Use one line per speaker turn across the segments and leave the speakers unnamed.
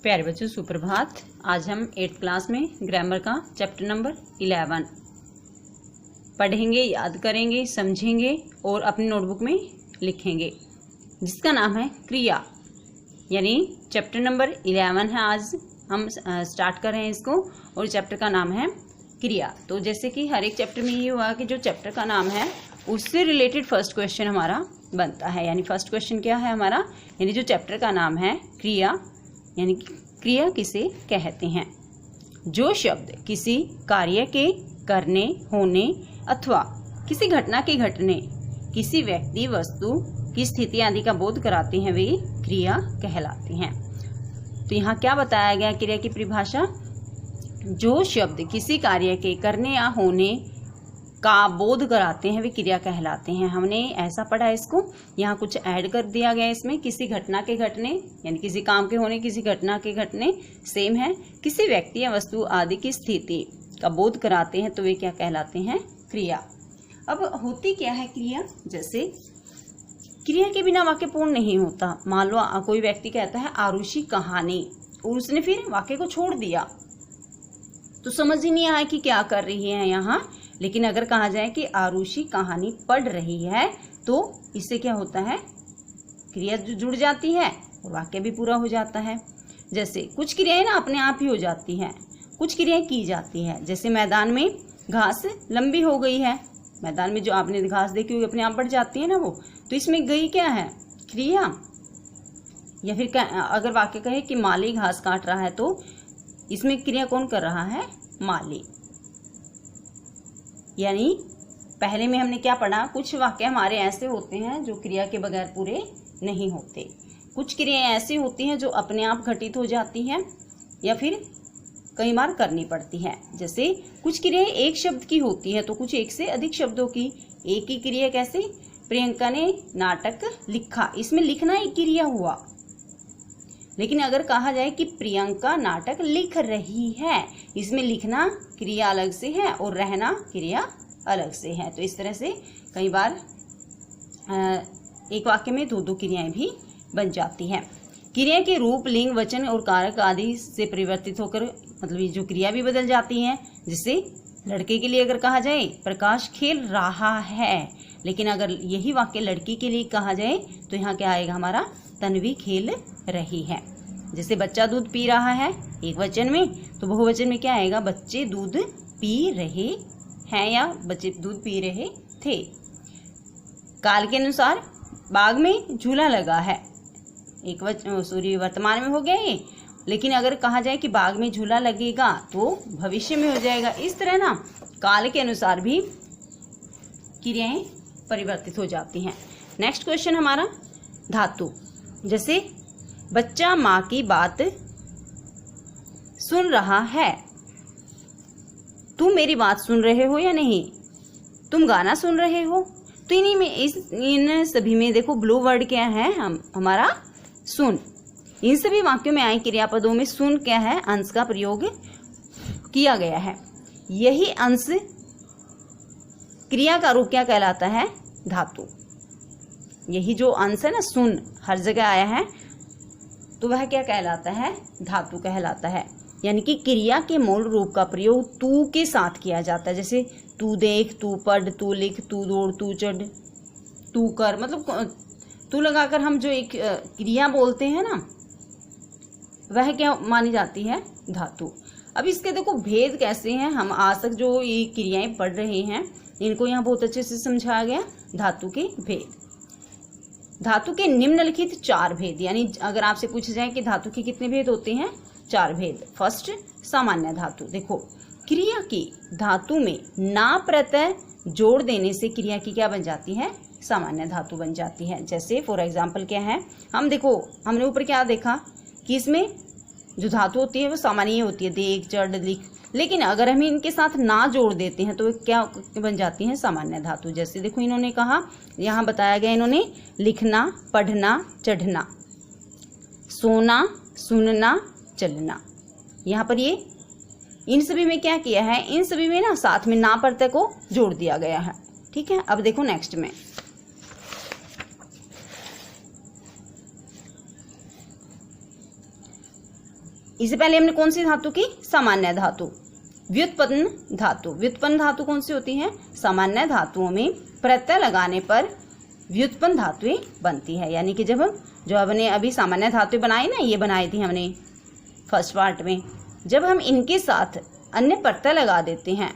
प्यारे बच्चों सुप्रभात। आज हम 8th क्लास में ग्रामर का चैप्टर नंबर 11 पढ़ेंगे, याद करेंगे, समझेंगे और अपनी नोटबुक में लिखेंगे, जिसका नाम है क्रिया। यानी चैप्टर नंबर 11 है। आज हम स्टार्ट कर रहे हैं इसको और चैप्टर का नाम है क्रिया। तो जैसे कि हर एक चैप्टर में ये हुआ कि जो चैप्टर का नाम है उससे रिलेटेड फर्स्ट क्वेश्चन हमारा बनता है। यानी फर्स्ट क्वेश्चन क्या है हमारा, यानी जो चैप्टर का नाम है क्रिया, यानी क्रिया किसे कहते हैं। जो शब्द किसी कार्य के करने, होने अथवा किसी घटना के घटने, किसी व्यक्ति, वस्तु की स्थिति आदि का बोध कराते हैं वे क्रिया कहलाते हैं। तो यहाँ क्या बताया गया क्रिया की परिभाषा, जो शब्द किसी कार्य के करने या होने का बोध कराते हैं वे क्रिया कहलाते हैं। हमने ऐसा पढ़ा है इसको, यहाँ कुछ ऐड कर दिया गया इसमें। किसी घटना के घटने यानी किसी काम के होने, किसी घटना के घटने सेम है। किसी व्यक्ति या वस्तु आदि की स्थिति का बोध कराते हैं तो वे क्या कहलाते हैं, क्रिया। अब होती क्या है क्रिया, जैसे क्रिया के बिना वाक्य पूर्ण नहीं होता। मान लो कोई व्यक्ति कहता है आरुषि कहानी और उसने फिर वाक्य को छोड़ दिया तो समझ ही नहीं आया कि क्या कर रही है यहाँ। लेकिन अगर कहा जाए कि आरुषि कहानी पढ़ रही है तो इससे क्या होता है, क्रिया जुड़ जाती है और वाक्य भी पूरा हो जाता है। जैसे कुछ क्रियाएं ना अपने आप ही हो जाती हैं, कुछ क्रियाएं की जाती है। जैसे मैदान में घास लंबी हो गई है, मैदान में जो आपने घास देखी हुई अपने आप बढ़ जाती है ना वो, तो इसमें गई क्या है, क्रिया। या फिर अगर वाक्य कहे कि माली घास काट रहा है तो इसमें क्रिया कौन कर रहा है, माली। यानी पहले में हमने क्या पढ़ा, कुछ वाक्य हमारे ऐसे होते हैं जो क्रिया के बगैर पूरे नहीं होते। कुछ क्रियाएं ऐसी होती हैं जो अपने आप घटित हो जाती हैं या फिर कई बार करनी पड़ती है। जैसे कुछ क्रियाएं एक शब्द की होती है तो कुछ एक से अधिक शब्दों की। एक ही क्रिया कैसे, प्रियंका ने नाटक लिखा, इसमें लिखना एक क्रिया हुआ। लेकिन अगर कहा जाए कि प्रियंका नाटक लिख रही है, इसमें लिखना क्रिया अलग से है और रहना क्रिया अलग से है। तो इस तरह से कई बार एक वाक्य में दो दो क्रियाएं भी बन जाती हैं। क्रिया के रूप, लिंग, वचन और कारक आदि से परिवर्तित होकर मतलब ये जो क्रिया भी बदल जाती हैं। जिससे लड़के के लिए अगर कहा जाए प्रकाश खेल रहा है, लेकिन अगर यही वाक्य लड़की के लिए कहा जाए तो यहाँ क्या आएगा हमारा, तन्वी खेल रही है। जैसे बच्चा दूध पी रहा है एक वचन में, तो बहुवचन में क्या आएगा, बच्चे दूध पी रहे हैं या बच्चे दूध पी रहे थे। काल के अनुसार बाग में झूला लगा है, एक वर्तमान में हो गया ये। लेकिन अगर कहा जाए कि बाग में झूला लगेगा तो भविष्य में हो जाएगा। इस तरह ना काल के अनुसार भी क्रियाएं परिवर्तित हो जाती हैं। नेक्स्ट क्वेश्चन हमारा धातु। जैसे बच्चा माँ की बात सुन रहा है, तुम मेरी बात सुन रहे हो या नहीं, तुम गाना सुन रहे हो। तो इन्हीं में इन सभी में देखो ब्लू वर्ड क्या है, हमारा सुन। इन सभी वाक्यों में आए क्रियापदों में सुन क्या है, अंश का प्रयोग किया गया है। यही अंश क्रिया का रूप क्या कहलाता है, धातु। यही जो अंश है ना, सुन हर जगह आया है तो वह क्या कहलाता है, धातु कहलाता है। यानी कि क्रिया के मूल रूप का प्रयोग तू के साथ किया जाता है। जैसे तू देख, तू पढ़, तू लिख, तू दौड़, तू चढ़, तू कर, मतलब तू लगाकर हम जो एक क्रिया बोलते हैं ना, वह क्या मानी जाती है, धातु। अब इसके देखो भेद कैसे हैं। हम आज तक जो ये क्रियाएं पढ़ रहे हैं इनको यहाँ बहुत अच्छे से समझाया गया, धातु के भेद। धातु के निम्नलिखित 4 भेद। यानी अगर आपसे पूछा जाए कि धातु के कितने भेद होते हैं, 4 भेद। फर्स्ट, सामान्य धातु। देखो क्रिया की धातु में ना प्रत्यय जोड़ देने से क्रिया की क्या बन जाती है, सामान्य धातु बन जाती है। जैसे फॉर एग्जाम्पल क्या है, हम देखो हमने ऊपर क्या देखा कि इसमें जो धातु होती है वो सामान्य होती है, देख, चढ़, लिख। लेकिन अगर हम इनके साथ ना जोड़ देते हैं तो क्या बन जाती है, सामान्य धातु। जैसे देखो इन्होंने कहा, यहाँ बताया गया इन्होंने, लिखना, पढ़ना, चढ़ना, सोना, सुनना, चलना। यहाँ पर ये इन सभी में क्या किया है, इन सभी में ना साथ में ना प्रत्यय को जोड़ दिया गया है। ठीक है, अब देखो नेक्स्ट में इससे पहले हमने कौन सी धातु की? सामान्य धातु। व्युत्पन्न धातु, व्युत्पन्न धातु कौन सी होती है? सामान्य धातुओं में प्रत्यय लगाने पर व्युत्पन्न धातुएं बनती है। यानी कि जब हमने अभी सामान्य धातुएं बनाई ना, ये बनाई थी हमने फर्स्ट पार्ट में, जब हम इनके साथ अन्य प्रत्यय लगा देते हैं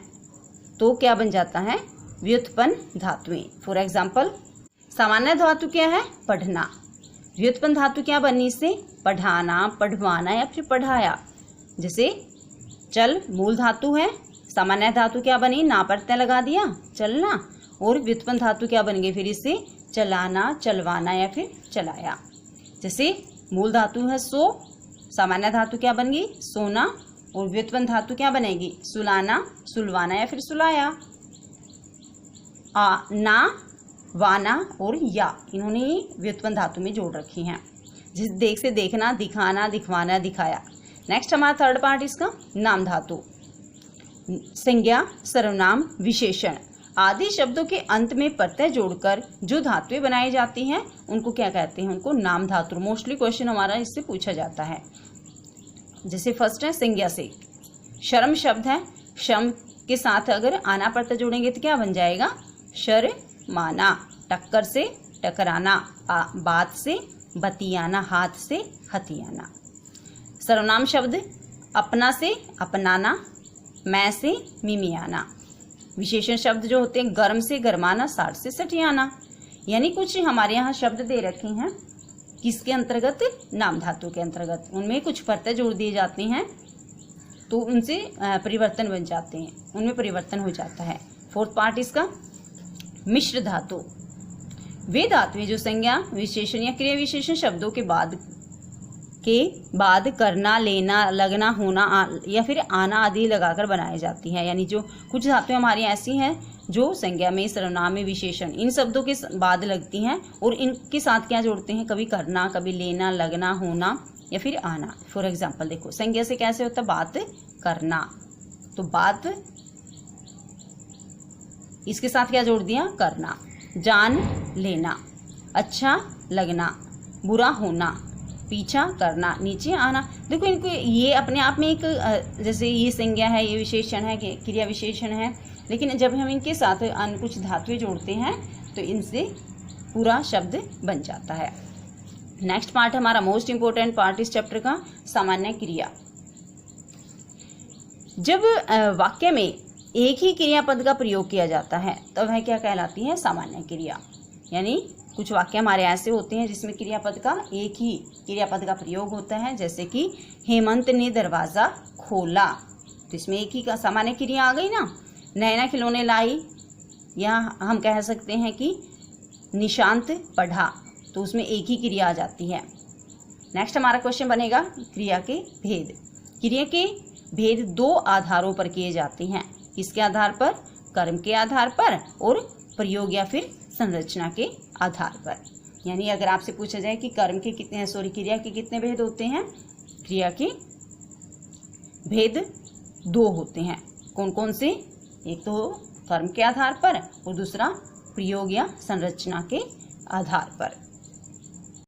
तो क्या बन जाता है? व्युत्पन्न धातुएं। फॉर एग्जाम्पल, सामान्य धातु क्या है? पढ़ना। व्युत्पन्न धातु क्या बनी इससे? पढ़ाना, पढ़वाना या फिर पढ़ाया। जैसे चल मूल धातु है, सामान्य धातु क्या बनी? ना प्रत्यय लगा दिया, चलना। और व्युत्पन्न धातु क्या बन गई फिर इससे? चलाना, चलवाना या फिर चलाया। जैसे मूल धातु है सो, सामान्य धातु क्या बन गई? सोना। और व्युत्पन्न धातु क्या बनेगी? सुलाना, सुलवाना या फिर सुलाया। ना, वाना और या, इन्होंने व्युत्पन्न धातु में जोड़ रखी हैं। जिस देख से देखना, दिखाना, दिखवाना, दिखाया। नेक्स्ट हमारा थर्ड पार्ट इसका नाम धातु। संज्ञा, सर्वनाम, विशेषण आदि शब्दों के अंत में प्रत्यय जोड़कर जो धातुएं बनाई जाती हैं उनको क्या कहते हैं? उनको नाम धातु। मोस्टली क्वेश्चन हमारा इससे पूछा जाता है। जैसे फर्स्ट है संज्ञा से, शर्म शब्द है, शम के साथ अगर आना प्रत्यय जोड़ेंगे तो क्या बन जाएगा? शर्माना। टक्कर से टकराना, बात से बतियाना, हाथ से हथियाना। सर्वनाम शब्द, अपना से अपनाना, मैं से मिमियाना। विशेषण शब्द जो होते हैं, गर्म से गरमाना, साठ से सठियाना। यानी कुछ हमारे यहाँ शब्द दे रखे हैं किसके अंतर्गत? नाम धातु के अंतर्गत। उनमें कुछ प्रत्यय जोड़ दिए जाते हैं तो उनसे परिवर्तन बन जाते हैं, उनमें परिवर्तन हो जाता है। फोर्थ पार्ट इसका मिश्र धातु। वे धातुएं जो संज्ञा, विशेषण या क्रिया विशेषण शब्दों के बाद करना, लेना, लगना, होना या फिर आना आदि लगाकर बनाई जाती है। यानी जो कुछ धातुएं हमारी ऐसी हैं जो संज्ञा में, सर्वनाम में, विशेषण इन शब्दों के बाद लगती हैं और इनके साथ क्या जोड़ते हैं? कभी करना, कभी लेना, लगना, होना या फिर आना। फॉर एग्जाम्पल देखो, संज्ञा से कैसे होता है? बात करना, तो बात इसके साथ क्या जोड़ दिया? करना। जान लेना, अच्छा लगना, बुरा होना, पीछा करना, नीचे आना। देखो इनको ये अपने आप में एक जैसे ये संज्ञा है, ये विशेषण है, क्रिया विशेषण है, लेकिन जब हम इनके साथ अन्य कुछ धातुएं जोड़ते हैं तो इनसे पूरा शब्द बन जाता है। नेक्स्ट पार्ट हमारा मोस्ट इंपोर्टेंट पार्ट इस चैप्टर का, सामान्य क्रिया। जब वाक्य में एक ही क्रियापद का प्रयोग किया जाता है तो वह क्या कहलाती है? सामान्य क्रिया। यानी कुछ वाक्य हमारे ऐसे होते हैं जिसमें क्रियापद का एक ही क्रियापद का प्रयोग होता है, जैसे कि हेमंत ने दरवाजा खोला, तो इसमें एक ही का सामान्य क्रिया आ गई ना। नैना खिलौने लाई, या हम कह सकते हैं कि निशांत पढ़ा, तो उसमें एक ही क्रिया आ जाती है। नेक्स्ट हमारा क्वेश्चन बनेगा क्रिया के भेद। क्रिया के भेद दो आधारों पर किए जाते हैं। किसके आधार पर? कर्म के आधार पर और प्रयोग या फिर संरचना के आधार पर। यानी अगर आपसे पूछा जाए कि कर्म के कितने, क्रिया के कितने भेद होते हैं? क्रिया के भेद दो होते हैं। कौन कौन से? एक तो कर्म के आधार पर और दूसरा प्रयोग या संरचना के आधार पर।